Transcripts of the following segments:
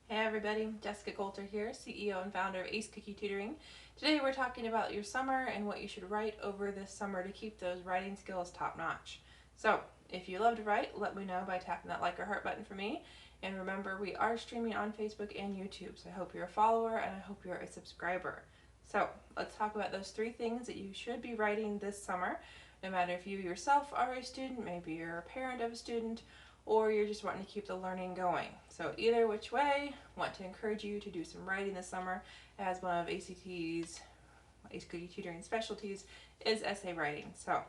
Hey everybody, Jessica Coulter here, CEO and founder of Ace Cookie Tutoring. Today we're talking about your summer and what you should write over this summer to keep those writing skills top notch. So, if you love to write, let me know by tapping that like or heart button for me. And remember, we are streaming on Facebook and YouTube, so I hope you're a follower and I hope you're a subscriber. So, let's talk about those 3 things that you should be writing this summer, no matter if you yourself are a student, maybe you're a parent of a student, or you're just wanting to keep the learning going. So either which way, I want to encourage you to do some writing this summer, as one of ACT's, Ace Cookie Tutoring specialties, is essay writing. So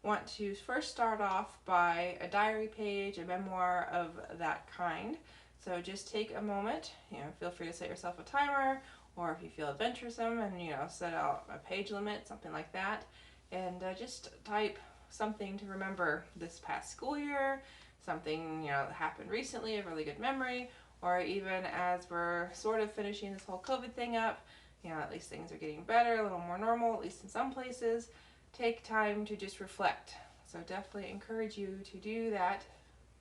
want to first start off by a diary page, a memoir of that kind. So just take a moment, feel free to set yourself a timer, or if you feel adventuresome and set out a page limit, something like that, and just type something to remember this past school year, something that happened recently, a really good memory, or even as we're sort of finishing this whole COVID thing up, at least things are getting better, a little more normal, at least in some places. Take time to just reflect. So definitely encourage you to do that,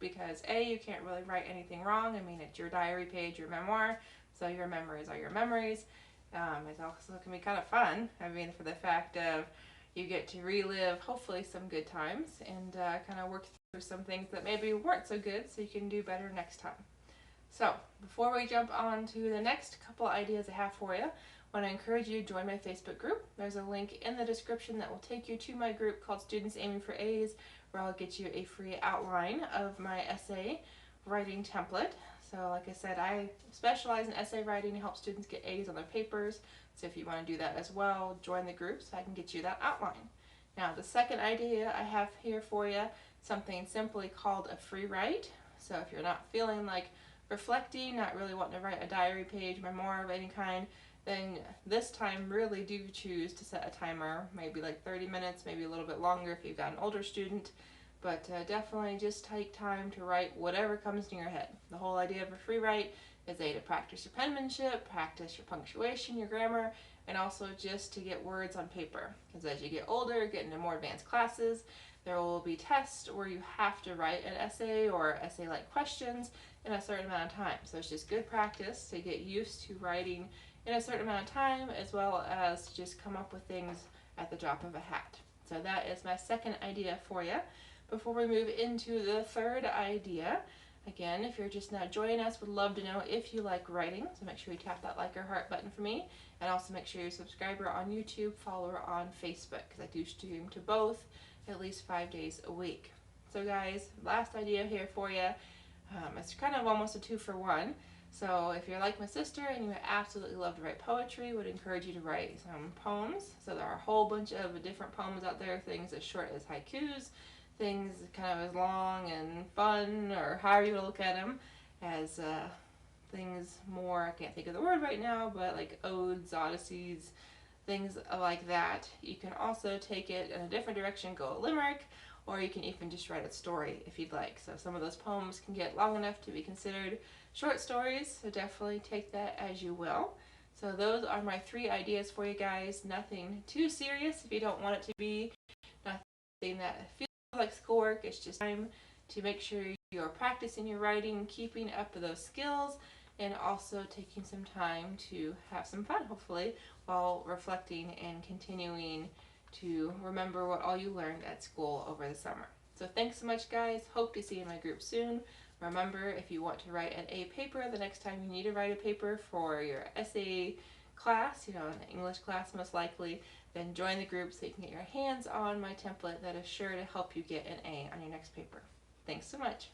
because you can't really write anything wrong. I mean, it's your diary page, your memoir, so your memories are your memories. It also can be kind of fun. I mean, for the fact of you get to relive hopefully some good times and kind of work through some things that maybe weren't so good so you can do better next time. So before we jump on to the next couple ideas I have for you, I want to encourage you to join my Facebook group. There's a link in the description that will take you to my group called Students Aiming for A's, where I'll get you a free outline of my essay writing template. So like I said, I specialize in essay writing to help students get A's on their papers. So if you want to do that as well, join the group so I can get you that outline. Now the second idea I have here for you, something simply called a free write. So if you're not feeling like reflecting, not really wanting to write a diary page, memoir of any kind, then this time really do choose to set a timer, maybe like 30 minutes, maybe a little bit longer if you've got an older student. But definitely just take time to write whatever comes to your head. The whole idea of a free write is to practice your penmanship, practice your punctuation, your grammar, and also just to get words on paper. Because as you get older, get into more advanced classes, there will be tests where you have to write an essay or essay-like questions in a certain amount of time. So it's just good practice to get used to writing in a certain amount of time, as well as to just come up with things at the drop of a hat. So that is my second idea for you. Before we move into the third idea, again, if you're just now joining us, would love to know if you like writing. So make sure you tap that like or heart button for me. And also make sure you're a subscriber on YouTube, follower on Facebook, because I do stream to both at least 5 days a week. So guys, last idea here for you. It's kind of almost a 2-for-1. So if you're like my sister and you absolutely love to write poetry, would encourage you to write some poems. So there are a whole bunch of different poems out there, things as short as haikus, things kind of as long and fun, or however you look at them, as things more, I can't think of the word right now, but like odes, odysseys, things like that. You can also take it in a different direction, go a limerick, or you can even just write a story if you'd like. So some of those poems can get long enough to be considered short stories, so definitely take that as you will. So those are my 3 ideas for you guys. Nothing too serious if you don't want it to be, nothing that feels like schoolwork. It's just time to make sure you're practicing your writing, keeping up with those skills, and also taking some time to have some fun, hopefully, while reflecting and continuing to remember what all you learned at school over the summer. So thanks so much, guys. Hope to see you in my group soon. Remember, if you want to write an A paper the next time you need to write a paper for your essay class, an English class most likely, then join the group so you can get your hands on my template that is sure to help you get an A on your next paper. Thanks so much.